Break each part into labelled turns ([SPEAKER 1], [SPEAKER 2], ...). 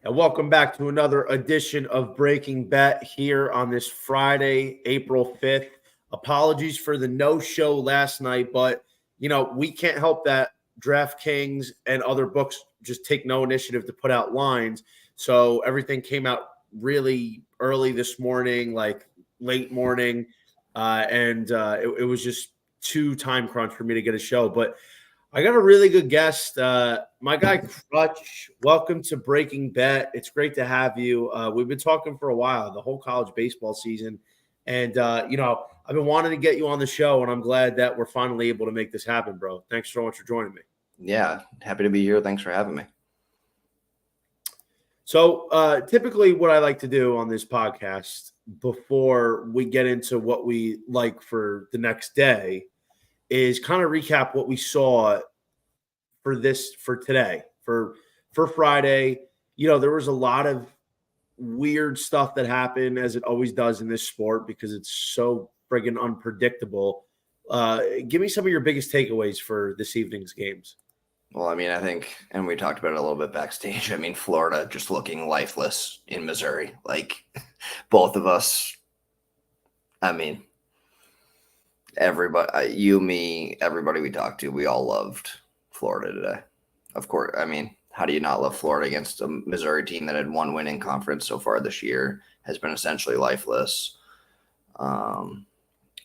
[SPEAKER 1] And welcome back to another edition of Breaking Bet here on this Friday, April 5th. Apologies for the no-show last night, but, we can't help that DraftKings and other books just take no initiative to put out lines. So everything came out really early this morning, like late morning, and it was just too time crunch for me to get a show. But I got a really good guest, my guy Crutch. Welcome to Breaking Bet. It's great to have you. We've been talking for a while, the whole college baseball season, and I've been wanting to get you on the show, and I'm glad that we're finally able to make this happen, bro. Thanks so much for joining me.
[SPEAKER 2] Yeah, happy to be here. Thanks for having me.
[SPEAKER 1] So typically what I like to do on this podcast before we get into what we like for the next day is kind of recap what we saw for today, for Friday. There was a lot of weird stuff that happened, as it always does in this sport, because it's so friggin' unpredictable. Give me some of your biggest takeaways for this evening's games.
[SPEAKER 2] Well, I think, and we talked about it a little bit backstage, Florida just looking lifeless in Missouri. Like, both of us, everybody, you, me, everybody we talked to, we all loved Florida today. Of course, how do you not love Florida against a Missouri team that had one win in conference so far this year, has been essentially lifeless?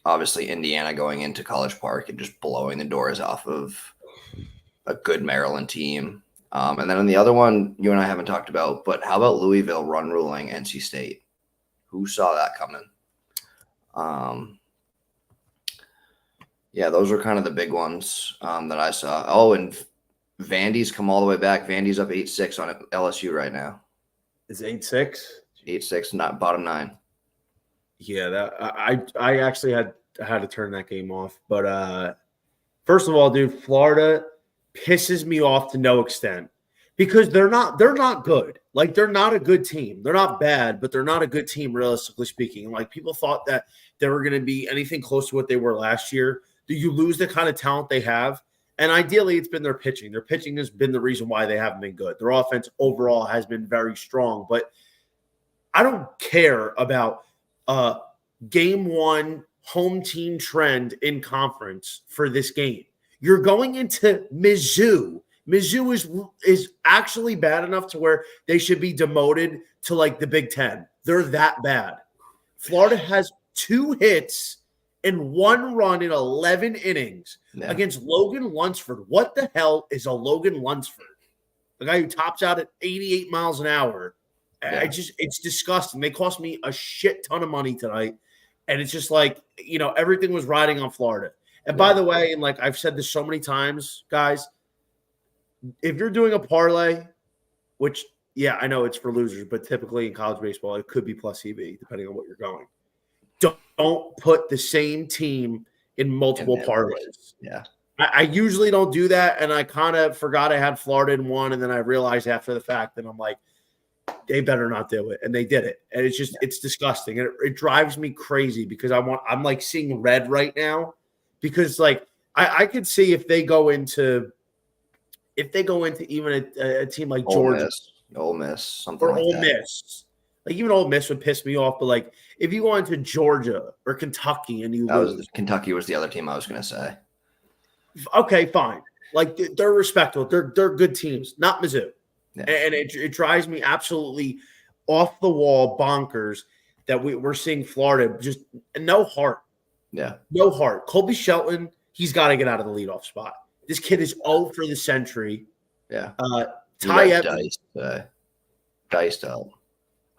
[SPEAKER 2] Obviously, Indiana going into College Park and just blowing the doors off of a good Maryland team. And then on the other one, you and I haven't talked about, but how about Louisville run ruling NC State? Who saw that coming? Yeah, those are kind of the big ones that I saw. Oh, and Vandy's come all the way back. Vandy's up 8-6 on LSU right now.
[SPEAKER 1] Is 8-6?
[SPEAKER 2] 8-6, not bottom 9.
[SPEAKER 1] Yeah, that I actually had to turn that game off. But first of all, dude, Florida pisses me off to no extent because they're not good. Like, they're not a good team. They're not bad, but they're not a good team, realistically speaking. Like, people thought that they were going to be anything close to what they were last year. Do you lose the kind of talent they have? And ideally, it's been their pitching. Their pitching has been the reason why they haven't been good. Their offense overall has been very strong. But I don't care about game one home team trend in conference for this game. You're going into Mizzou. Mizzou is actually bad enough to where they should be demoted to like the Big Ten. They're that bad. Florida has 2 hits and 1 run in 11 innings against Logan Lunsford. What the hell is a Logan Lunsford? The guy who tops out at 88 miles an hour. Yeah. It's disgusting. They cost me a shit ton of money tonight. And it's just like, everything was riding on Florida. And by the way, and like I've said this so many times, guys, if you're doing a parlay, which, yeah, I know it's for losers, but typically in college baseball, it could be plus EV, depending on what you're going. Don't put the same team in multiple parlays.
[SPEAKER 2] Yeah.
[SPEAKER 1] I usually don't do that, and I kind of forgot I had Florida in one, and then I realized after the fact, and I'm like, they better not do it. And they did it. And it's just, it's disgusting. And it drives me crazy because I'm like seeing red right now. Because like I could see if they go into even a team like Georgia,
[SPEAKER 2] Ole Miss, something
[SPEAKER 1] or
[SPEAKER 2] like
[SPEAKER 1] Ole
[SPEAKER 2] that.
[SPEAKER 1] Miss, like even Ole Miss would piss me off. But like if you go into Georgia or Kentucky and you lose,
[SPEAKER 2] Kentucky was the other team I was going to say.
[SPEAKER 1] Okay, fine. Like they're respectable. They're good teams, not Mizzou. Yeah. And it drives me absolutely off the wall bonkers that we're seeing Florida just no heart.
[SPEAKER 2] Yeah.
[SPEAKER 1] No heart. Colby Shelton, he's got to get out of the leadoff spot. This kid is 0 for the century.
[SPEAKER 2] Yeah.
[SPEAKER 1] Ty Evans.
[SPEAKER 2] Diced out.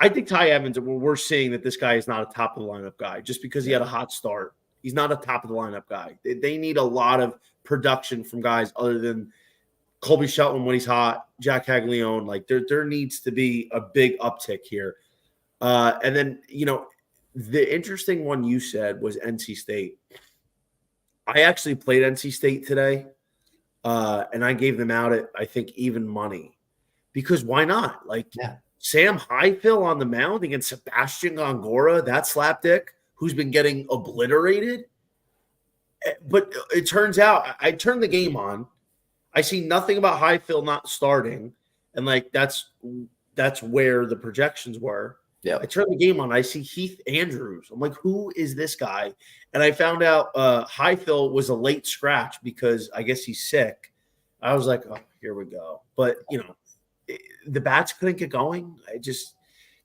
[SPEAKER 1] I think Ty Evans, we're seeing that this guy is not a top of the lineup guy just because he had a hot start. He's not a top of the lineup guy. They need a lot of production from guys other than Colby Shelton when he's hot, Jack Caglione. Like there needs to be a big uptick here. And then, the interesting one you said was NC State. I actually played NC State today, and I gave them out at, I think, even money. Because why not? Sam Highfill on the mound against Sebastian Gongora, that slapdick, who's been getting obliterated. But it turns out, I turned the game on. I see nothing about Highfill not starting. And, that's that's where the projections were.
[SPEAKER 2] Yeah.
[SPEAKER 1] I turned the game on. I see Heath Andrews. I'm like, who is this guy? And I found out Highfill was a late scratch because I guess he's sick. I was like, oh, here we go. But, the bats couldn't get going.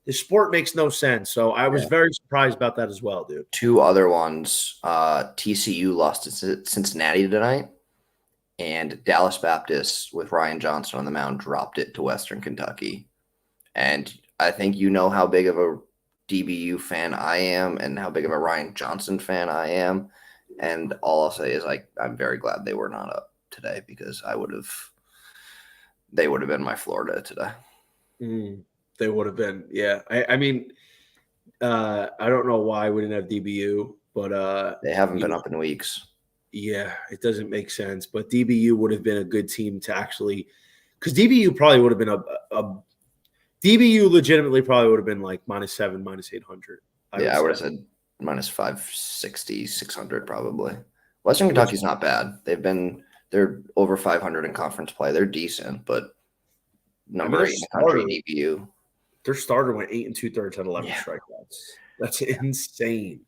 [SPEAKER 1] The sport makes no sense. So I was very surprised about that as well, dude.
[SPEAKER 2] 2 other ones. TCU lost to Cincinnati tonight, and Dallas Baptist with Ryan Johnson on the mound dropped it to Western Kentucky. And I think you know how big of a DBU fan I am and how big of a Ryan Johnson fan I am. And all I'll say is I'm very glad they were not up today because they would have been my Florida today.
[SPEAKER 1] They would have been. Yeah. I mean, I don't know why we didn't have DBU, but
[SPEAKER 2] they haven't been up in weeks.
[SPEAKER 1] Yeah, it doesn't make sense. But DBU would have been a good team to actually, because DBU probably would have been DBU legitimately probably would have been like -7, -800.
[SPEAKER 2] I would have said -560, 600 probably. Western Kentucky's not bad. They're over 500 in conference play. They're decent, but number 8 in the country, DBU.
[SPEAKER 1] Their starter went 8 2/3 had 11 strikeouts. That's insane.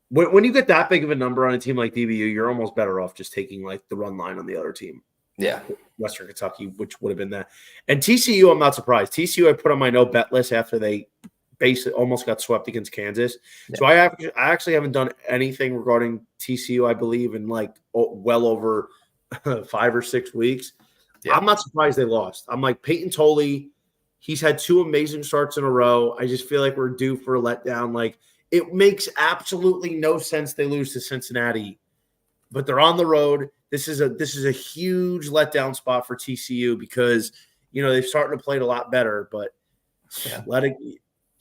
[SPEAKER 1] When you get that big of a number on a team like DBU, you're almost better off just taking like the run line on the other team.
[SPEAKER 2] Yeah.
[SPEAKER 1] Western Kentucky, which would have been that. And TCU, I'm not surprised. TCU, I put on my no bet list after they basically almost got swept against Kansas. Yeah. So I actually haven't done anything regarding TCU, I believe, in like well over 5 or 6 weeks. Yeah. I'm not surprised they lost. I'm like Peyton Tolley. He's had 2 amazing starts in a row. I just feel like we're due for a letdown. Like, it makes absolutely no sense they lose to Cincinnati, but they're on the road. This is a huge letdown spot for TCU because they're starting to play it a lot better. But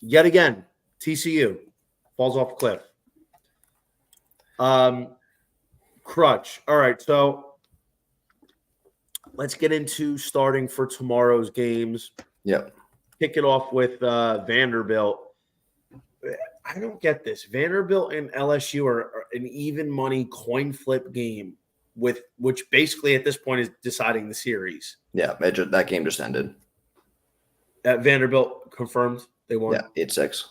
[SPEAKER 1] yet again, TCU falls off a cliff. Crutch. All right, so let's get into starting for tomorrow's games.
[SPEAKER 2] Yep.
[SPEAKER 1] Kick it off with Vanderbilt. I don't get this. Vanderbilt and LSU are an even money coin flip game, which basically at this point is deciding the series.
[SPEAKER 2] Yeah, that game just ended.
[SPEAKER 1] Vanderbilt confirmed they won.
[SPEAKER 2] Yeah, 8-6.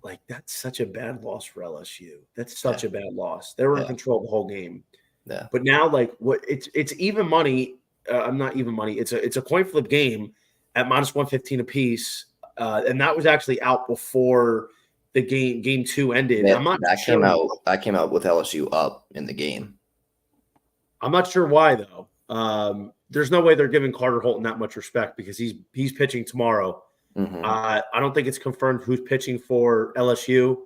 [SPEAKER 1] Like, that's such a bad loss for LSU. That's such a bad loss. They were in control of the whole game.
[SPEAKER 2] Yeah.
[SPEAKER 1] But now, like, it's even money. Not even money. It's a coin flip game at -115 apiece. And that was actually out before the game 2 ended.
[SPEAKER 2] Yeah, that came out with LSU up in the game.
[SPEAKER 1] I'm not sure why though. There's no way they're giving Carter Holton that much respect because he's pitching tomorrow.
[SPEAKER 2] Mm-hmm.
[SPEAKER 1] I don't think it's confirmed who's pitching for LSU.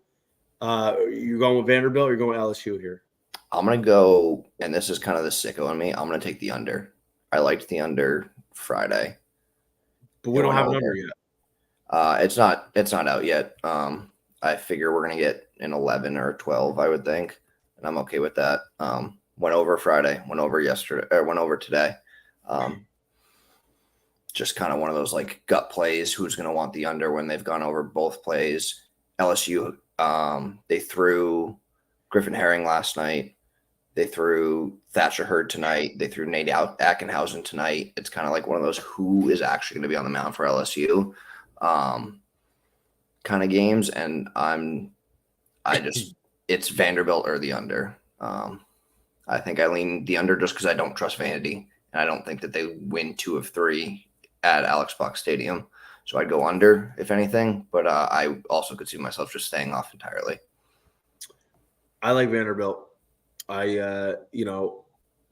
[SPEAKER 1] You're going with Vanderbilt or you're going with LSU here?
[SPEAKER 2] I'm going to go, and this is kind of the sicko in me, I'm going to take the under. I liked the under Friday.
[SPEAKER 1] But we don't have a number yet.
[SPEAKER 2] It's not out yet. I figure we're going to get an 11 or 12, I would think, and I'm okay with that. Went over Friday, went over yesterday, or went over today. Just kind of one of those like gut plays. Who's going to want the under when they've gone over both plays? LSU, they threw Griffin Herring last night. They threw Thatcher Hurd tonight. They threw Nate Ackenhausen tonight. It's kind of like one of those who is actually going to be on the mound for LSU kind of games. And it's Vanderbilt or the under. I think I lean the under just because I don't trust Vandy. And I don't think that they win 2 of 3 at Alex Box Stadium. So I'd go under, if anything. But I also could see myself just staying off entirely.
[SPEAKER 1] I like Vanderbilt.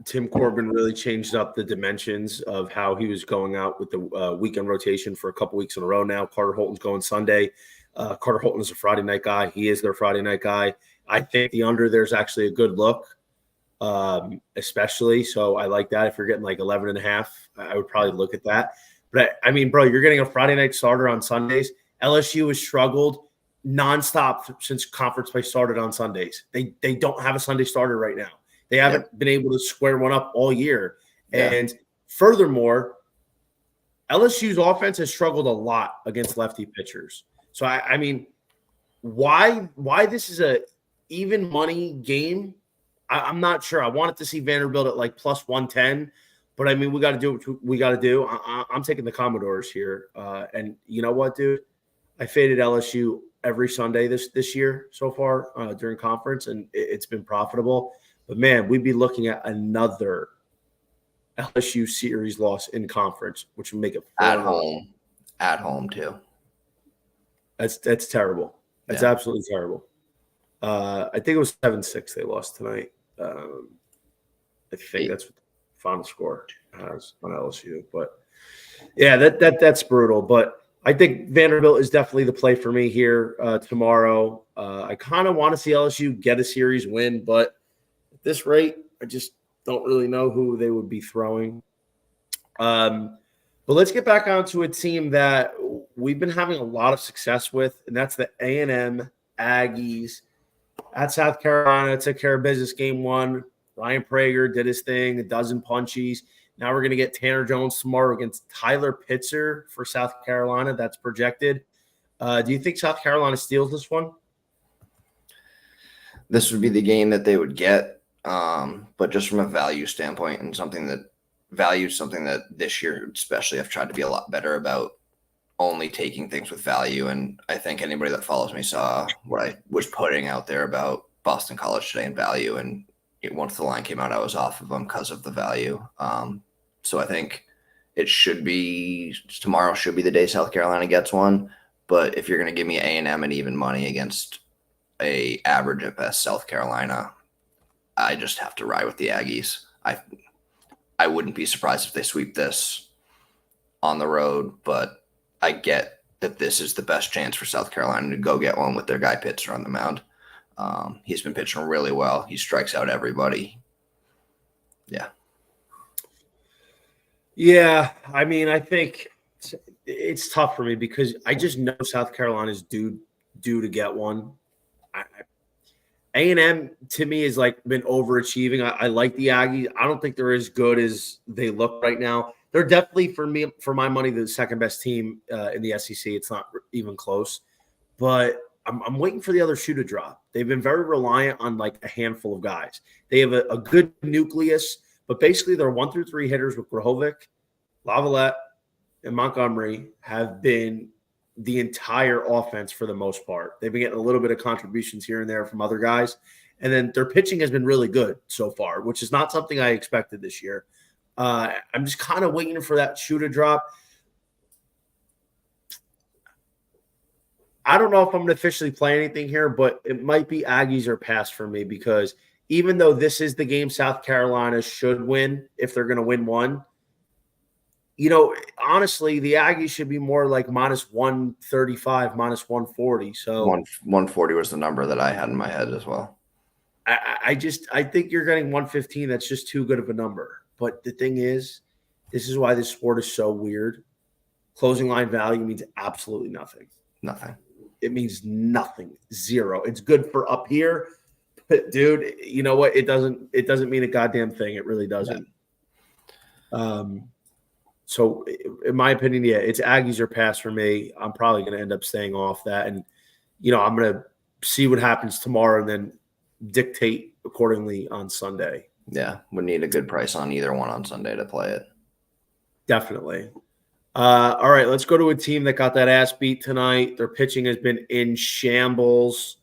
[SPEAKER 1] Tim Corbin really changed up the dimensions of how he was going out with the weekend rotation for a couple weeks in a row now. Carter Holton's going Sunday. Carter Holton is a Friday night guy. He is their Friday night guy. I think the under there's actually a good look, especially. So I like that. If you're getting like 11.5, I would probably look at that. But I mean, bro, you're getting a Friday night starter on Sundays. LSU has struggled nonstop since conference play started on Sundays. They don't have a Sunday starter right now. They haven't been able to square one up all year. Yeah. And furthermore, LSU's offense has struggled a lot against lefty pitchers. So I mean, why this is a even money game? I'm not sure. I wanted to see Vanderbilt at like +110, But I mean, we got to do what we got to do. I'm taking the Commodores here, and you know what, dude? I faded LSU every Sunday this year so far during conference, and it's been profitable. But man, we'd be looking at another LSU series loss in conference, which would make it
[SPEAKER 2] at home too.
[SPEAKER 1] That's terrible. That's absolutely terrible. I think it was 7-6 they lost tonight. I think that's what the final score has on LSU. But yeah, that's brutal. But I think Vanderbilt is definitely the play for me here tomorrow. I kind of want to see LSU get a series win, but at this rate, I just don't really know who they would be throwing. But let's get back onto a team that we've been having a lot of success with, and that's the A&M Aggies at South Carolina. Took care of business game one. Ryan Prager did his thing, a dozen punchies. Now we're going to get Tanner Jones tomorrow against Tyler Pitzer for South Carolina. That's projected. Do you think South Carolina steals this one?
[SPEAKER 2] This would be the game that they would get, but just from a value standpoint and something that this year especially I've tried to be a lot better about only taking things with value. And I think anybody that follows me saw what I was putting out there about Boston College today and value. And once the line came out, I was off of them because of the value. So I think tomorrow should be the day South Carolina gets one. But if you're going to give me A&M and even money against a average at best South Carolina, I just have to ride with the Aggies. I wouldn't be surprised if they sweep this on the road, but I get that this is the best chance for South Carolina to go get one with their guy Pitzer on the mound. He's been pitching really well. He strikes out everybody. Yeah.
[SPEAKER 1] Yeah, I mean, I think it's tough for me because I just know South Carolina's due to get one. A&M to me is like been overachieving. I like the Aggies. I don't think they're as good as they look right now. They're definitely for my money, the second best team in the SEC. It's not even close, but I'm waiting for the other shoe to drop. They've been very reliant on like a handful of guys. They have a good nucleus, but basically their 1 through 3 hitters with Grahovic, Lavalette, and Montgomery have been the entire offense for the most part. They've been getting a little bit of contributions here and there from other guys. And then their pitching has been really good so far, which is not something I expected this year. I'm just kind of waiting for that shoe to drop. I don't know if I'm going to officially play anything here, but it might be Aggies or pass for me because even though this is the game South Carolina should win, if they're going to win one, honestly, the Aggies should be more like minus 135, minus 140. So
[SPEAKER 2] 140 was the number that I had in my head as well.
[SPEAKER 1] I think you're getting 115. That's just too good of a number. But the thing is, this is why this sport is so weird. Closing line value means absolutely nothing.
[SPEAKER 2] Nothing.
[SPEAKER 1] It means nothing. Zero. It's good for up here, but dude, you know what? It doesn't mean a goddamn thing. It really doesn't. Yeah. So in my opinion, yeah, it's Aggies or pass for me. I'm probably going to end up staying off that. And, I'm going to see what happens tomorrow and then dictate accordingly on Sunday.
[SPEAKER 2] Yeah, would need a good price on either one on Sunday to play it.
[SPEAKER 1] Definitely. All right, let's go to a team that got that ass beat tonight. Their pitching has been in shambles.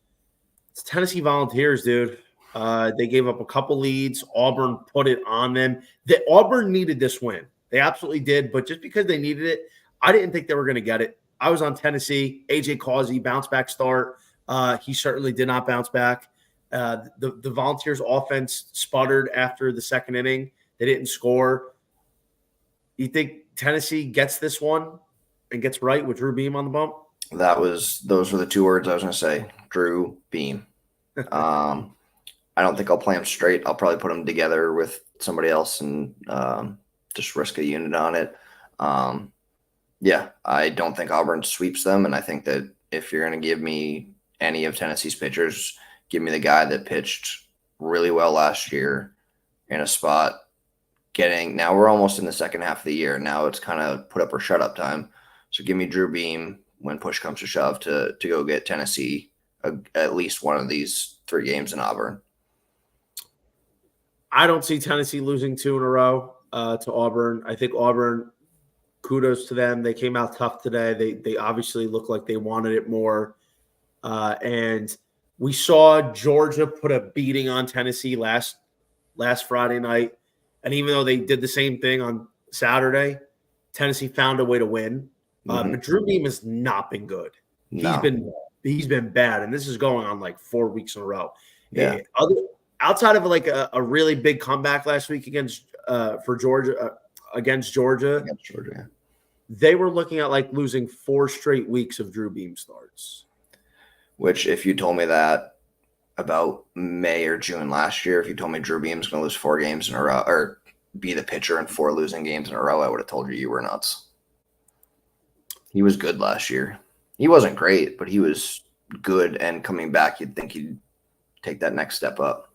[SPEAKER 1] It's Tennessee Volunteers, dude. They gave up a couple leads. Auburn put it on them. Auburn needed this win. They absolutely did, but just because they needed it, I didn't think they were going to get it. I was on Tennessee. A.J. Causey, bounce back start. He certainly did not bounce back. The Volunteers offense sputtered after the second inning. They didn't score. You think Tennessee gets this one and gets right with Drew Beam on the bump?
[SPEAKER 2] Those were the two words I was going to say. Drew Beam. I don't think I'll play them straight. I'll probably put them together with somebody else and just risk a unit on it. Yeah, I don't think Auburn sweeps them, and I think that if you're going to give me any of Tennessee's pitchers, give me the guy that pitched really well last year in a spot. Now we're almost in the second half of the year. Now it's kind of put up or shut up time. So give me Drew Beam when push comes to shove to go get Tennessee at least one of these 3 games in Auburn.
[SPEAKER 1] I don't see Tennessee losing 2 in a row. to Auburn. I think Auburn, kudos to them. They came out tough today. They obviously look like they wanted it more. And we saw Georgia put a beating on Tennessee last Friday night. And even though they did the same thing on Saturday, Tennessee found a way to win. But Drew Beam has not been good.
[SPEAKER 2] No.
[SPEAKER 1] He's been bad, and this is going on like 4 weeks in a row.
[SPEAKER 2] Yeah.
[SPEAKER 1] Outside of like a really big comeback last week against Georgia, they were looking at like losing 4 straight weeks of Drew Beam starts.
[SPEAKER 2] Which, if you told me that about May or June last year, if you told me Drew Beam's going to lose 4 games in a row or be the pitcher in 4 losing games in a row, I would have told you were nuts. He was good last year. He wasn't great, but he was good, and coming back, you'd think he'd take that next step up.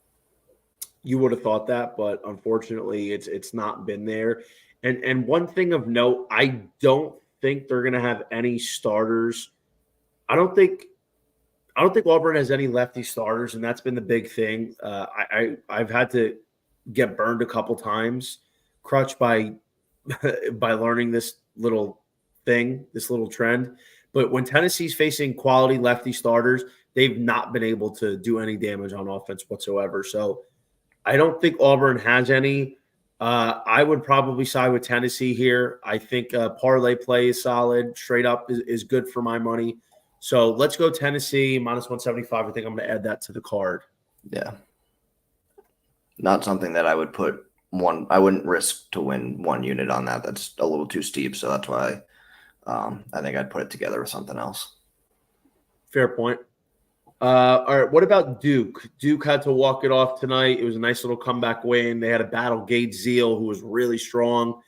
[SPEAKER 1] You would have thought that, but unfortunately, it's not been there. And one thing of note, I don't think they're going to have any starters. I don't think Auburn has any lefty starters, and that's been the big thing. I've had to get burned a couple times, Crutch, by learning this little thing, this little trend. But when Tennessee's facing quality lefty starters, they've not been able to do any damage on offense whatsoever. So I don't think Auburn has any. I would probably side with Tennessee here. I think parlay play is solid. Straight up is good for my money. So let's go Tennessee minus 175. I think I'm going to add that to the card.
[SPEAKER 2] Yeah. Not something that I would put one. I wouldn't risk to win 1 unit on that. That's a little too steep. So that's why I think I'd put it together with something else.
[SPEAKER 1] Fair point. All right. What about Duke? Duke had to walk it off tonight. It was a nice little comeback win. They had to battle Gage Zeal, who was really strong.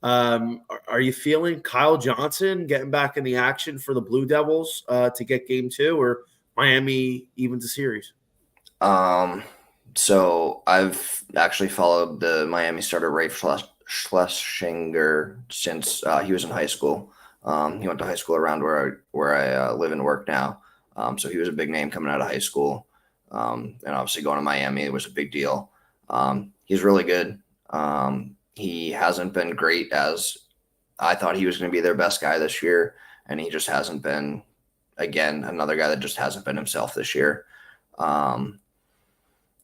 [SPEAKER 1] Are you feeling Kyle Johnson getting back in the action for the Blue Devils to get game 2, or Miami evens the series?
[SPEAKER 2] So I've actually followed the Miami starter Rafe Schlesinger since he was in high school. He went to high school around where I live and work now. So he was a big name coming out of high school. And obviously going to Miami, it was a big deal. He's really good. He hasn't been great as I thought he was going to be their best guy this year. And he just hasn't been, again, another guy that just hasn't been himself this year.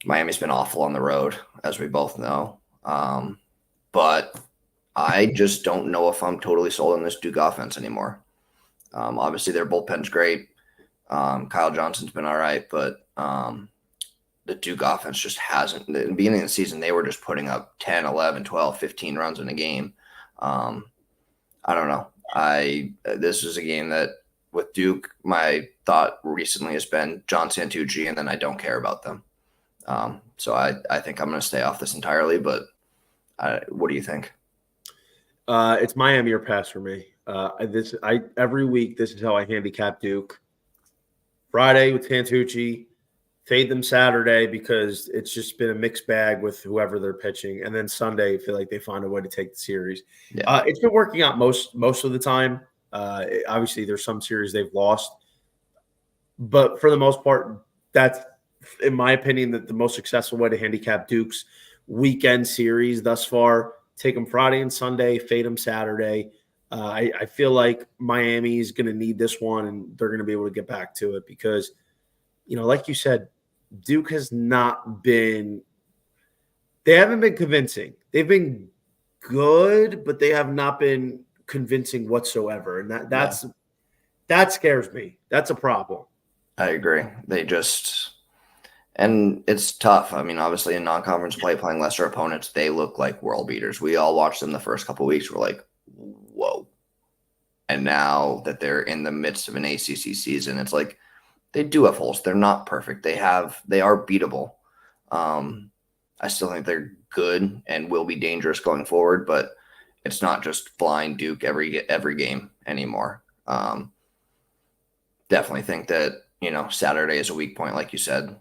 [SPEAKER 2] Miami's been awful on the road, as we both know. But I just don't know if I'm totally sold on this Duke offense anymore. Obviously, their bullpen's great. Kyle Johnson's been all right, but the Duke offense just hasn't. In the beginning of the season, they were just putting up 10, 11, 12, 15 runs in a game. I don't know. This is a game that with Duke, my thought recently has been John Santucci, and then I don't care about them. So I think I'm going to stay off this entirely, but what do you think?
[SPEAKER 1] It's Miami or pass for me. Every week, this is how I handicap Duke. Friday with Santucci, fade them Saturday because it's just been a mixed bag with whoever they're pitching, and then Sunday, I feel like they find a way to take the series. Yeah. It's been working out most of the time. Obviously, there's some series they've lost, but for the most part, that's, in my opinion, the most successful way to handicap Duke's weekend series thus far. Take them Friday and Sunday, fade them Saturday. I feel like Miami is going to need this one, and they're going to be able to get back to it because, like you said, Duke has not been – they haven't been convincing. They've been good, but they have not been convincing whatsoever, and that scares me. That's a problem.
[SPEAKER 2] I agree. They just – and it's tough. I mean, obviously in non-conference play, playing lesser opponents, they look like world beaters. We all watched them the first couple of weeks. We're like, whoa. And now that they're in the midst of an ACC season, it's like they do have holes. They're not perfect. They are beatable. I still think they're good and will be dangerous going forward, but it's not just flying Duke every game anymore. Definitely think that, Saturday is a weak point, like you said.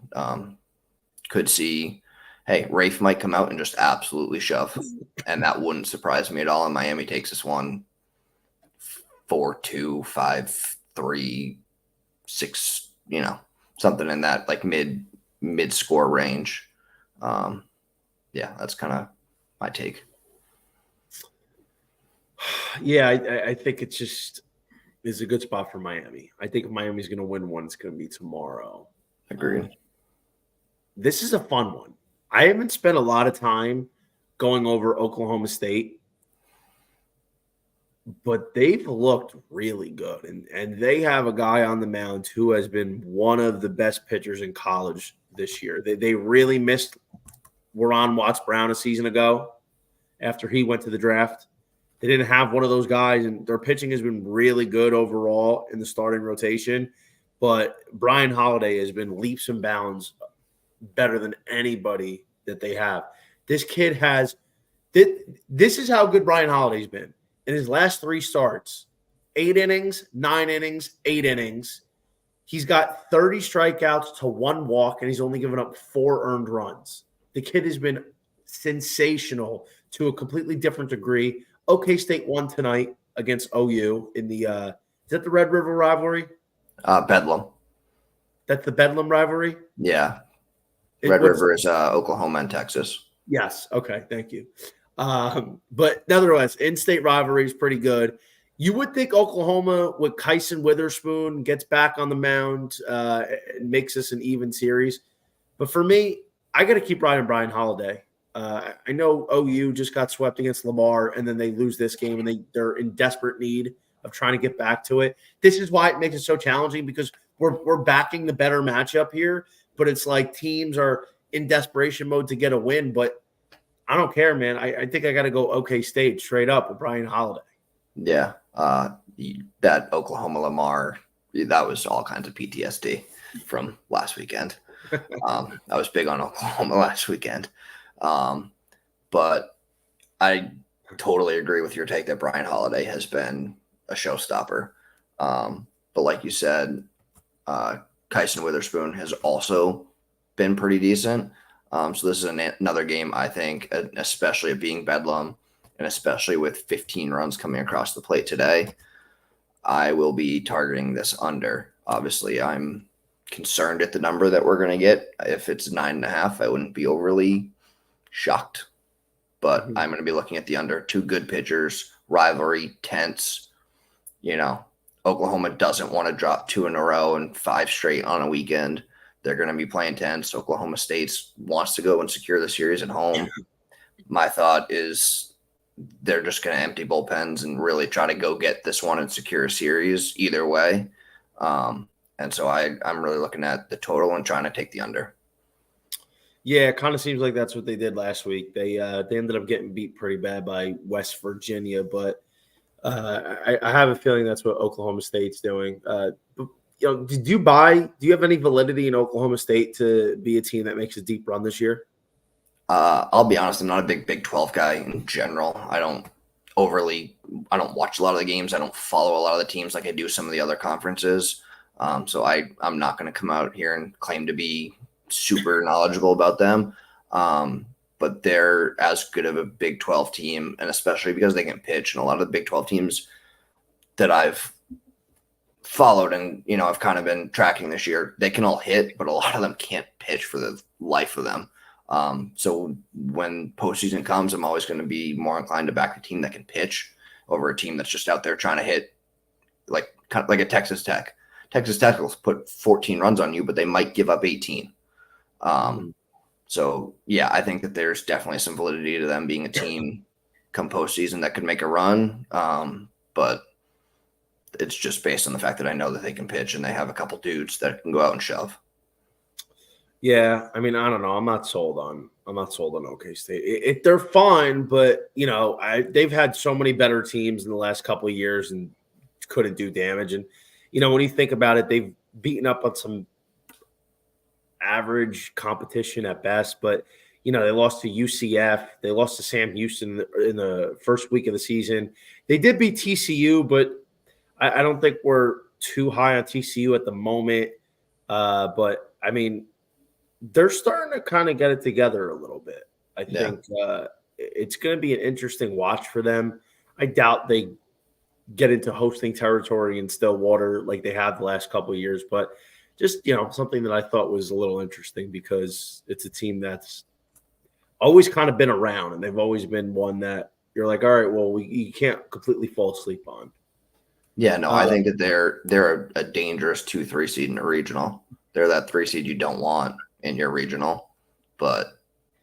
[SPEAKER 2] Could see, hey, Rafe might come out and just absolutely shove, and that wouldn't surprise me at all. And Miami takes this one 4-2, 5-3, 6, something in that like mid score range. Yeah, that's kind of my take.
[SPEAKER 1] Yeah, I think it's just is a good spot for Miami. I think if Miami's going to win one, it's going to be tomorrow.
[SPEAKER 2] Agreed.
[SPEAKER 1] This is a fun one. I haven't spent a lot of time going over Oklahoma State, but they've looked really good. And they have a guy on the mound who has been one of the best pitchers in college this year. They really missed Warren Watts-Brown a season ago after he went to the draft. They didn't have one of those guys, and their pitching has been really good overall in the starting rotation. But Brian Holiday has been leaps and bounds better than anybody that they have. This kid has – this is how good Brian Holiday's been. In his last 3 starts, 8 innings, 9 innings, 8 innings. He's got 30 strikeouts to 1 walk, and he's only given up 4 earned runs. The kid has been sensational to a completely different degree. OK State won tonight against OU in the is that the Red River rivalry?
[SPEAKER 2] Bedlam.
[SPEAKER 1] That's the Bedlam rivalry?
[SPEAKER 2] Yeah. Red River is Oklahoma and Texas.
[SPEAKER 1] Yes. Okay. Thank you. But nevertheless, in-state rivalry is pretty good. You would think Oklahoma with Kyson Witherspoon gets back on the mound and makes this an even series. But for me, I got to keep riding Brian Holiday. I know OU just got swept against Lamar, and then they lose this game, and they're in desperate need of trying to get back to it. This is why it makes it so challenging, because we're backing the better matchup here, but it's like teams are in desperation mode to get a win. But I don't care, man. I think I got to go OK State straight up with Brian Holiday.
[SPEAKER 2] Yeah, that Oklahoma Lamar, that was all kinds of PTSD from last weekend. I was big on Oklahoma last weekend. But I totally agree with your take that Brian Holiday has been a showstopper. But like you said, Kyson Witherspoon has also been pretty decent. So this is another game, I think, especially it being Bedlam and especially with 15 runs coming across the plate today, I will be targeting this under. Obviously, I'm concerned at the number that we're going to get. If it's 9.5, I wouldn't be overly shocked, but I'm going to be looking at the under. 2 good pitchers, rivalry, tense. Oklahoma doesn't want to drop 2 in a row and 5 straight on a weekend. They're going to be playing tense. Oklahoma State wants to go and secure the series at home. My thought is they're just going to empty bullpens and really try to go get this one and secure a series either way. And so I'm really looking at the total and trying to take the under.
[SPEAKER 1] Yeah, it kind of seems like that's what they did last week. They ended up getting beat pretty bad by West Virginia, but I have a feeling that's what Oklahoma State's doing. Do you have any validity in Oklahoma State to be a team that makes a deep run this year?
[SPEAKER 2] I'll be honest, I'm not a big Big 12 guy in general. I don't watch a lot of the games. I don't follow a lot of the teams like I do some of the other conferences. So I'm not going to come out here and claim to be super knowledgeable about them. But they're as good of a Big 12 team, and especially because they can pitch. And a lot of the Big 12 teams that I've followed and, I've kind of been tracking this year, they can all hit, but a lot of them can't pitch for the life of them. So when postseason comes, I'm always going to be more inclined to back a team that can pitch over a team that's just out there trying to hit, kind of like a Texas Tech. Texas Tech will put 14 runs on you, but they might give up 18. So yeah, I think that there's definitely some validity to them being a team come postseason that could make a run. But it's just based on the fact that I know that they can pitch and they have a couple dudes that can go out and shove.
[SPEAKER 1] Yeah, I mean, I don't know. I'm not sold on OK State. They're fine, but they've had so many better teams in the last couple of years and couldn't do damage. And when you think about it, they've beaten up on some average competition at best. But they lost to UCF, they lost to Sam Houston in the first week of the season. They did beat TCU, but I don't think we're too high on TCU at the moment. But I mean, they're starting to kind of get it together a little bit. I think it's going to be an interesting watch for them. I doubt they get into hosting territory in Stillwater like they have the last couple of years, but just, something that I thought was a little interesting because it's a team that's always kind of been around and they've always been one that you're like, all right, well, you can't completely fall asleep on.
[SPEAKER 2] Yeah, no, I think that they're a dangerous 2-3 seed in a regional. They're that 3 seed you don't want in your regional. But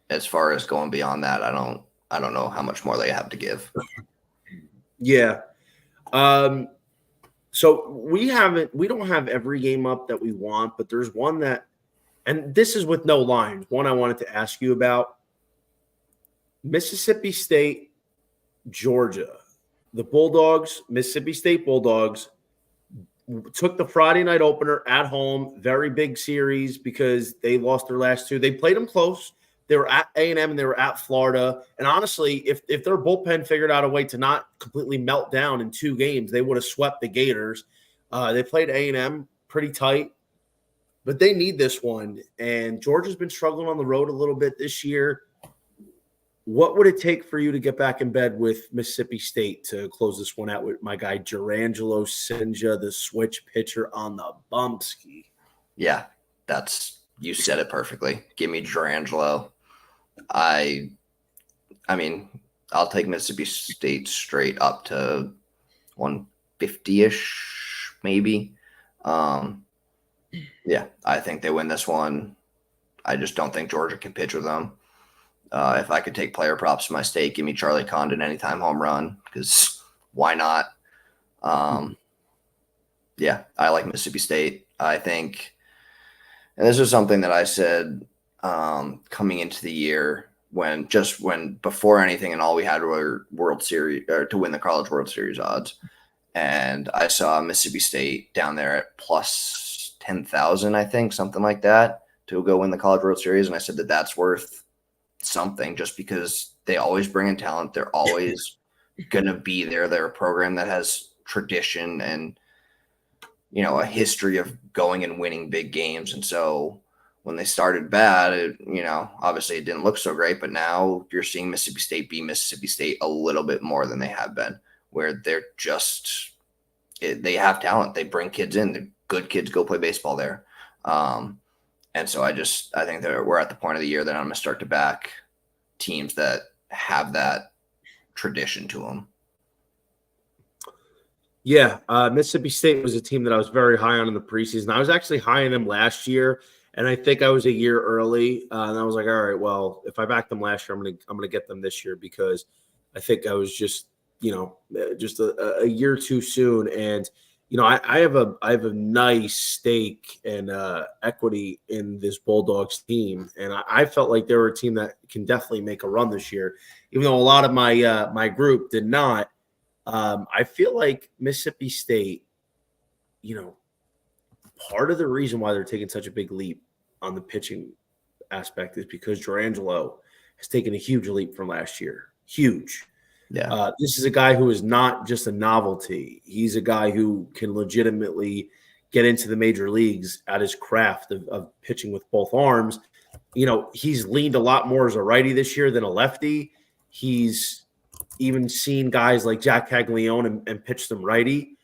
[SPEAKER 2] as far as going beyond that, I don't know how much more they have to give.
[SPEAKER 1] Yeah. So we don't have every game up that we want, but there's one that, and this is with no line, one I wanted to ask you about. Mississippi State, Georgia. The Bulldogs, Mississippi State Bulldogs, took the Friday night opener at home. Very big series because they lost their last two. They played them close. They were at A&M and they were at Florida. And honestly, if their bullpen figured out a way to not completely melt down in 2 games, they would have swept the Gators. They played A&M pretty tight, but they need this one. And Georgia's been struggling on the road a little bit this year. What would it take for you to get back in bed with Mississippi State to close this one out with my guy Gerangelo Sinja, the switch pitcher on the bump ski?
[SPEAKER 2] Yeah, you said it perfectly. Give me Gerangelo. I mean, I'll take Mississippi State straight up to 150-ish, maybe. Yeah, I think they win this one. I just don't think Georgia can pitch with them. If I could take player props to my state, give me Charlie Condon anytime home run, because why not? Yeah, I like Mississippi State. I think, and this is something that I said coming into the year when before anything and all we had were World Series or to win the College World Series odds. And I saw Mississippi State down there at plus 10,000, I think, something like that, to go win the College World Series. And I said that's worth something just because they always bring in talent. They're always going to be there. They're a program that has tradition and, a history of going and winning big games. And so when they started bad, obviously it didn't look so great, but now you're seeing Mississippi State be Mississippi State a little bit more than they have been, where they're they have talent. They bring kids in. The good kids go play baseball there. And so I think that we're at the point of the year that I'm going to start to back teams that have that tradition to them.
[SPEAKER 1] Yeah, Mississippi State was a team that I was very high on in the preseason. I was actually high on them last year, and I think I was a year early. And I was like, all right, well, if I backed them last year, I'm gonna get them this year because I think I was just a year too soon. And I have a nice stake and equity in this Bulldogs team, and I felt like they were a team that can definitely make a run this year, even though a lot of my group did not. I feel like Mississippi State, part of the reason why they're taking such a big leap on the pitching aspect is because Gerangelo has taken a huge leap from last year. Huge.
[SPEAKER 2] Yeah.
[SPEAKER 1] This is a guy who is not just a novelty. He's a guy who can legitimately get into the major leagues at his craft of pitching with both arms. He's leaned a lot more as a righty this year than a lefty. He's even seen guys like Jack Caglione and pitch them righty.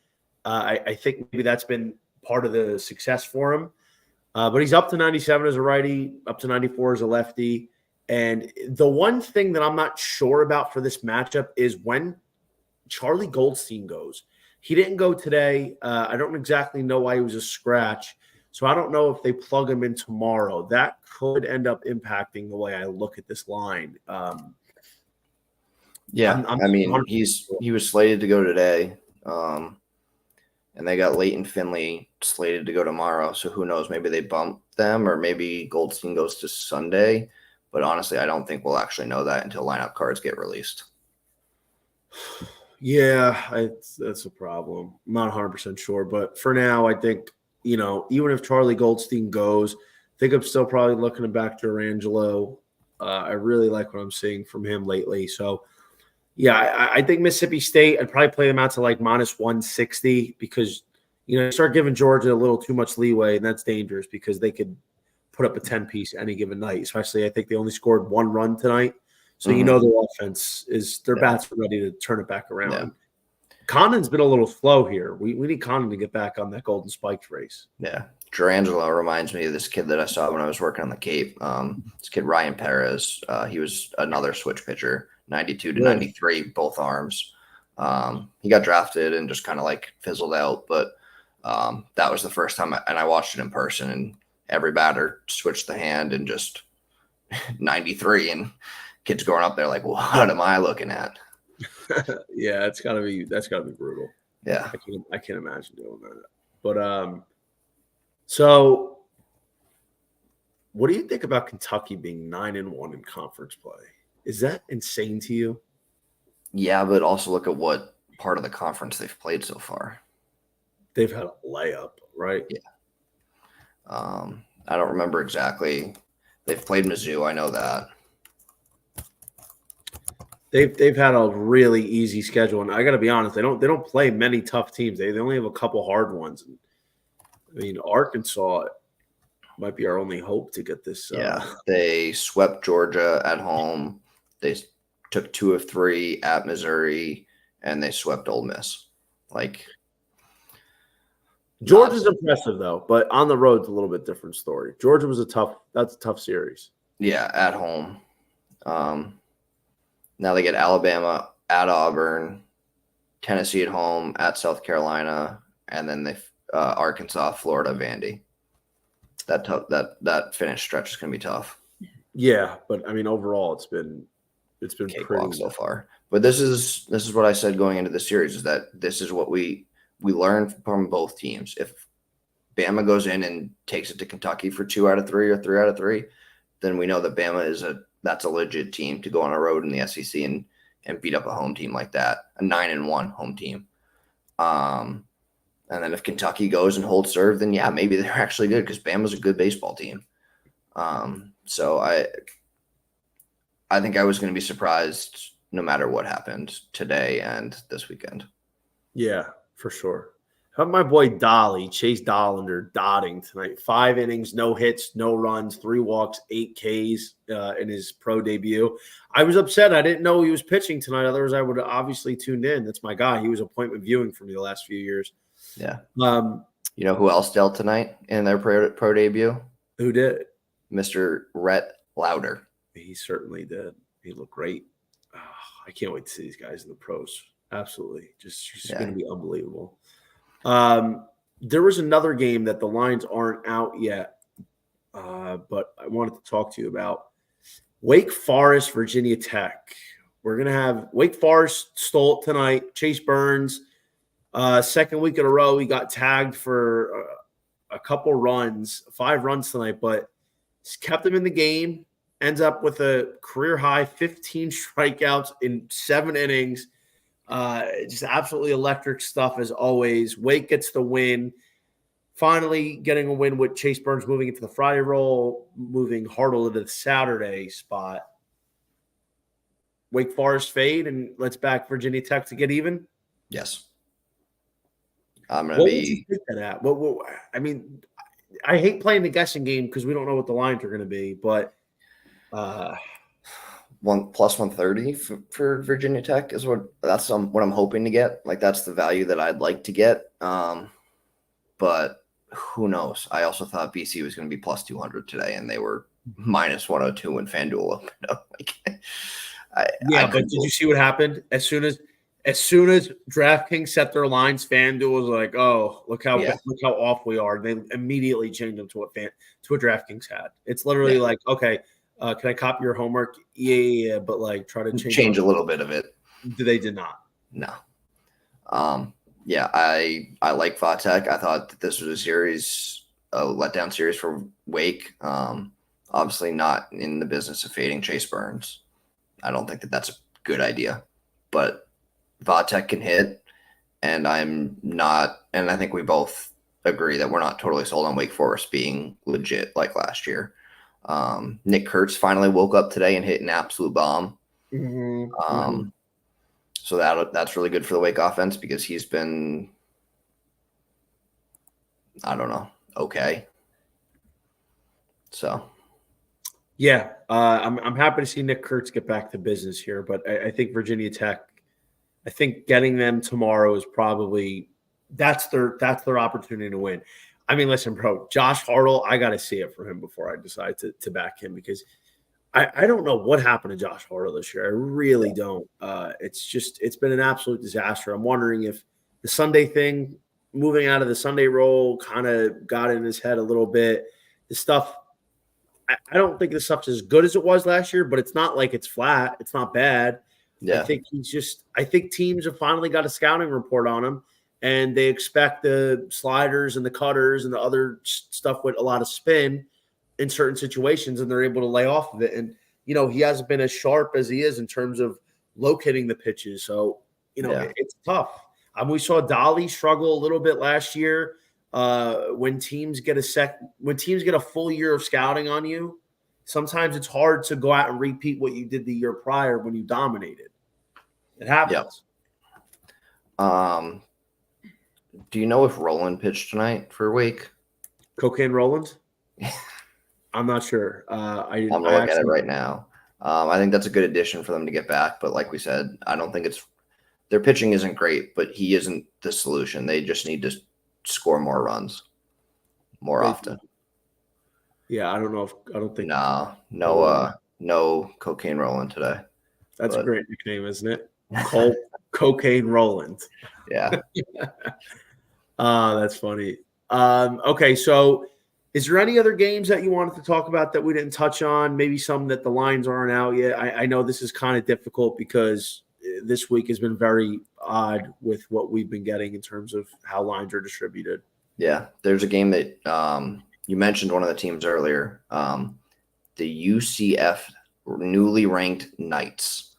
[SPEAKER 1] I think maybe that's been part of the success for him. But he's up to 97 as a righty, up to 94 as a lefty. And the one thing that I'm not sure about for this matchup is when Charlie Goldstein goes. He didn't go today. I don't exactly know why he was a scratch. So I don't know if they plug him in tomorrow. That could end up impacting the way I look at this line.
[SPEAKER 2] Yeah, he was slated to go today, and they got Leighton Finley slated to go tomorrow. So who knows? Maybe they bump them, or maybe Goldstein goes to Sunday. But honestly, I don't think we'll actually know that until lineup cards get released.
[SPEAKER 1] Yeah, that's a problem. I'm not 100% sure, but for now, I think even if Charlie Goldstein goes, I think I'm still probably looking back to Gerangelo. I really like what I'm seeing from him lately, so. Yeah, I think Mississippi State, I'd probably play them out to like minus 160 because, you start giving Georgia a little too much leeway, and that's dangerous because they could put up a 10-piece any given night, especially I think they only scored 1 run tonight. So, their offense their bats are ready to turn it back around. Yeah. Condon's been a little slow here. We need Condon to get back on that Golden Spikes race.
[SPEAKER 2] Yeah. Gerangelo reminds me of this kid that I saw when I was working on the Cape. This kid, Ryan Perez, he was another switch pitcher. 92 to 93, both arms. He got drafted and just kind of like fizzled out, but that was the first time, and I watched it in person, and every batter switched the hand and just 93, and kids growing up there like, what am I looking at?
[SPEAKER 1] Yeah, that's gotta be brutal.
[SPEAKER 2] Yeah,
[SPEAKER 1] I can't imagine doing that. But so what do you think about Kentucky being 9-1 in conference play? Is that insane to you?
[SPEAKER 2] Yeah, but also look at what part of the conference they've played so far.
[SPEAKER 1] They've had a layup, right?
[SPEAKER 2] Yeah. I don't remember exactly. They've played Mizzou. I know that.
[SPEAKER 1] They've had a really easy schedule, and I got to be honest, they don't play many tough teams. They only have a couple hard ones. I mean, Arkansas might be our only hope to get this.
[SPEAKER 2] Yeah, they swept Georgia at home. They took 2 of 3 at Missouri, and they swept Ole Miss. Like,
[SPEAKER 1] Georgia's impressive though, but on the road it's a little bit different story. Georgia was that's a tough series.
[SPEAKER 2] Yeah, at home. Now they get Alabama at Auburn, Tennessee at home, at South Carolina, and then they Arkansas, Florida, Vandy. That finish stretch is going to be tough.
[SPEAKER 1] Yeah, but I mean overall it's been
[SPEAKER 2] cakewalk so far. But this is what I said going into the series, is that this is what we learned from both teams. If Bama goes in and takes it to Kentucky for 2 out of 3 or 3 out of 3, then we know that Bama that's a legit team to go on a road in the SEC and beat up a home team like that, a 9-1 home team. And then if Kentucky goes and holds serve, then yeah, maybe they're actually good because Bama's a good baseball team. So I think I was going to be surprised no matter what happened today and this weekend.
[SPEAKER 1] Yeah, for sure. How about my boy Dolly, Chase Dollander, dotting tonight? 5 innings, no hits, no runs, 3 walks, 8 Ks in his pro debut. I was upset. I didn't know he was pitching tonight. Otherwise, I would have obviously tuned in. That's my guy. He was appointment viewing for me the last few years.
[SPEAKER 2] Yeah. You know who else dealt tonight in their pro debut?
[SPEAKER 1] Who did?
[SPEAKER 2] Mr. Rhett Lauder.
[SPEAKER 1] He certainly did. He looked great. Oh, I can't wait to see these guys in the pros. Absolutely. Just going to be unbelievable. There was another game that the lines aren't out yet, but I wanted to talk to you about. Wake Forest, Virginia Tech. We're going to have Wake Forest stole it tonight. Chase Burns, second week in a row, he got tagged for a couple runs, 5 runs tonight, but kept him in the game. Ends up with a career high 15 strikeouts in 7 innings. Just absolutely electric stuff as always. Wake gets the win. Finally getting a win with Chase Burns moving into the Friday role, moving Hartle into the Saturday spot. Wake Forest fade, and let's back Virginia Tech to get even?
[SPEAKER 2] Yes. I'm going to be –
[SPEAKER 1] What would you think of that? Well, I mean, I hate playing the guessing game because we don't know what the lines are going to be, but –
[SPEAKER 2] +130 for Virginia Tech is what I'm hoping to get. Like, that's the value that I'd like to get. But who knows? I also thought BC was going to be +200 today, and they were -102 when FanDuel opened up.
[SPEAKER 1] But did you see what happened as soon as DraftKings set their lines? FanDuel was like, "Oh, look how off we are." They immediately changed them to what DraftKings had. It's literally like, okay. Can I copy your homework? Yeah, but like try to change
[SPEAKER 2] a little bit of it.
[SPEAKER 1] They did not.
[SPEAKER 2] No. Yeah, I like Vatek. I thought that this was a series, a letdown series for Wake. Obviously not in the business of fading Chase Burns. I don't think that that's a good idea. But Vatek can hit, and I'm not, and I think we both agree that we're not totally sold on Wake Forest being legit like last year. Nick Kurtz finally woke up today and hit an absolute bomb. So that's really good for the Wake offense because he's been, I don't know, okay. So,
[SPEAKER 1] yeah, I'm happy to see Nick Kurtz get back to business here, but I think Virginia Tech, I think getting them tomorrow is probably that's their opportunity to win. I mean, listen, bro, Josh Hartle, I got to see it for him before I decide to back him because I don't know what happened to Josh Hartle this year. I really don't. It's been an absolute disaster. I'm wondering if the Sunday thing, moving out of the Sunday role, kind of got in his head a little bit. The stuff, I don't think the stuff's as good as it was last year, but it's not like it's flat. It's not bad.
[SPEAKER 2] Yeah.
[SPEAKER 1] I think teams have finally got a scouting report on him, and they expect the sliders and the cutters and the other stuff with a lot of spin in certain situations, and they're able to lay off of it. And, he hasn't been as sharp as he is in terms of locating the pitches. So, it's tough. We saw Dolly struggle a little bit last year. When teams get a full year of scouting on you, sometimes it's hard to go out and repeat what you did the year prior when you dominated. It happens.
[SPEAKER 2] Yep. Do you know if Roland pitched tonight for Wake?
[SPEAKER 1] Cocaine Roland? I'm not sure.
[SPEAKER 2] I'm going to look at it right now. I think that's a good addition for them to get back. But like we said, I don't think their pitching isn't great, but he isn't the solution. They just need to score more runs more often.
[SPEAKER 1] Yeah, I don't think.
[SPEAKER 2] No Cocaine Roland today.
[SPEAKER 1] That's a great nickname, isn't it? Cocaine Roland.
[SPEAKER 2] Yeah.
[SPEAKER 1] That's funny. Okay, so is there any other games that you wanted to talk about that we didn't touch on? Maybe some that the lines aren't out yet. I know this is kind of difficult because this week has been very odd with what we've been getting in terms of how lines are distributed.
[SPEAKER 2] Yeah, there's a game that you mentioned one of the teams earlier, the UCF newly ranked Knights.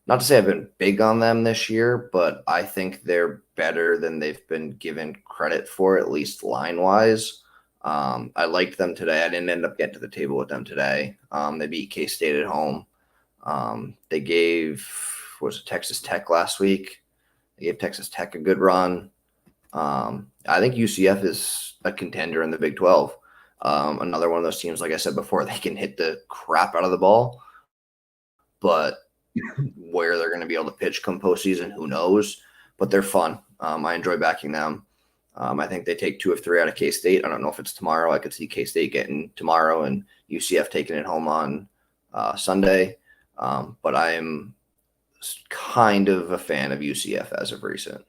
[SPEAKER 2] Not to say I've been big on them this year, but I think they're better than they've been given credit for, at least line-wise. I liked them today. I didn't end up getting to the table with them today. They beat K-State at home. They gave, Texas Tech last week? They gave Texas Tech a good run. I think UCF is a contender in the Big 12. Another one of those teams, like I said before, they can hit the crap out of the ball, but where they're going to be able to pitch come postseason, who knows? But they're fun. I enjoy backing them. I think they take 2 of 3 out of K-State. I don't know if it's tomorrow. I could see K-State getting tomorrow and UCF taking it home on Sunday. But I am kind of a fan of UCF as of recent.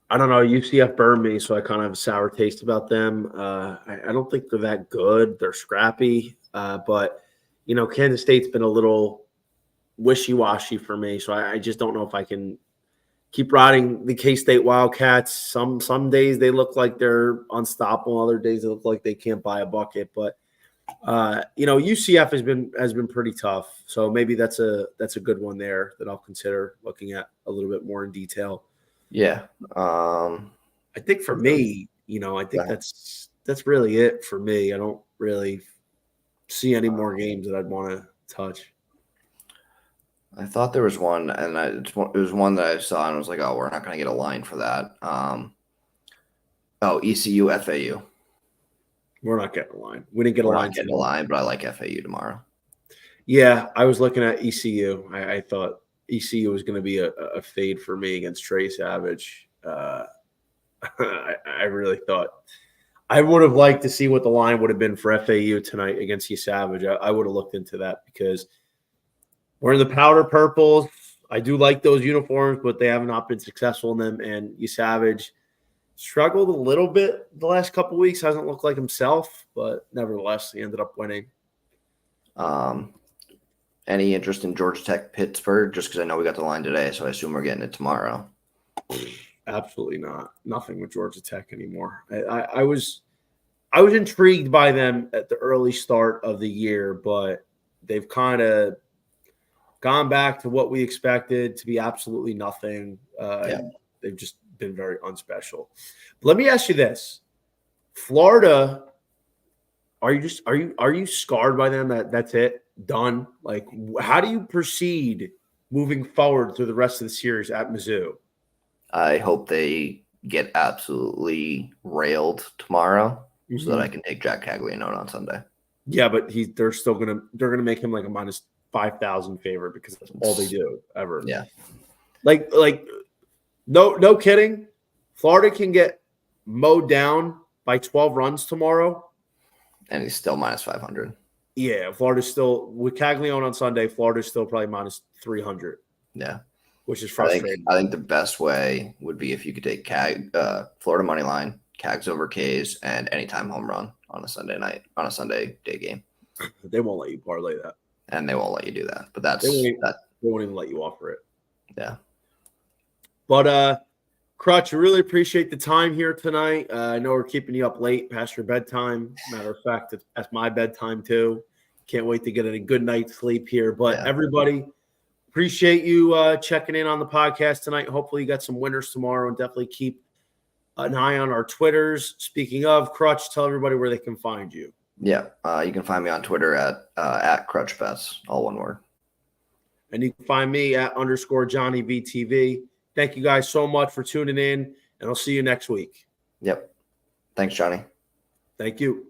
[SPEAKER 1] I don't know. UCF burned me, so I kind of have a sour taste about them. I don't think they're that good. They're scrappy. But, Kansas State's been a little wishy-washy for me, so I just don't know if I can keep riding the K-State Wildcats. Some days they look like they're unstoppable. Other days they look like they can't buy a bucket. But, UCF has been pretty tough. So maybe that's a good one there that I'll consider looking at a little bit more in detail.
[SPEAKER 2] Yeah.
[SPEAKER 1] I think for me, I think that's really it for me. I don't really see any more games that I'd want to touch.
[SPEAKER 2] I thought there was one, and it was one that I saw, and I was like, oh, we're not going to get a line for that. ECU FAU.
[SPEAKER 1] We're not getting a line. We didn't get a line.
[SPEAKER 2] Not getting a line, but I like FAU tomorrow.
[SPEAKER 1] Yeah, I was looking at ECU. I thought ECU was going to be a fade for me against Trey Savage. I really thought I would have liked to see what the line would have been for FAU tonight against U Savage. I would have looked into that because we're in the powder purples. I do like those uniforms, but they have not been successful in them. And U Savage struggled a little bit the last couple of weeks. Hasn't looked like himself, but nevertheless, he ended up winning.
[SPEAKER 2] Any interest in Georgia Tech Pittsburgh? Just because I know we got the line today, so I assume we're getting it tomorrow.
[SPEAKER 1] Absolutely not. Nothing with Georgia Tech anymore. I was intrigued by them at the early start of the year, but they've kind of gone back to what we expected to be absolutely nothing. They've just been very unspecial. But let me ask you this: Florida, are you scarred by them? That's it, done? Like, how do you proceed moving forward through the rest of the series at Mizzou?
[SPEAKER 2] I hope they get absolutely railed tomorrow so that I can take Jack Caglianone on Sunday. Yeah, but they're gonna make him like a minus 5,000 favorite because that's all they do ever. Yeah,
[SPEAKER 1] like no kidding. Florida can get mowed down by 12 runs tomorrow,
[SPEAKER 2] And he's still minus 500.
[SPEAKER 1] Yeah, Florida's still with Caglione on Sunday. Florida's still probably minus 300.
[SPEAKER 2] Yeah,
[SPEAKER 1] which is frustrating.
[SPEAKER 2] I think the best way would be if you could take Florida money line, Cags over K's, and anytime home run on a Sunday day game.
[SPEAKER 1] They won't let you parlay that,
[SPEAKER 2] and they won't let you do that. But
[SPEAKER 1] they won't even let you offer it.
[SPEAKER 2] Yeah.
[SPEAKER 1] But Crutch, I really appreciate the time here tonight. I know we're keeping you up late past your bedtime. Matter of fact, that's my bedtime too. Can't wait to get a good night's sleep here. But everybody, appreciate you checking in on the podcast tonight. Hopefully you got some winners tomorrow, and definitely keep an eye on our Twitters. Speaking of, Crutch, tell everybody where they can find you.
[SPEAKER 2] Yeah, you can find me on Twitter at Crutch Bets, all one word.
[SPEAKER 1] And you can find me at _JohnnyVTV. Thank you guys so much for tuning in, and I'll see you next week.
[SPEAKER 2] Yep. Thanks, Johnny.
[SPEAKER 1] Thank you.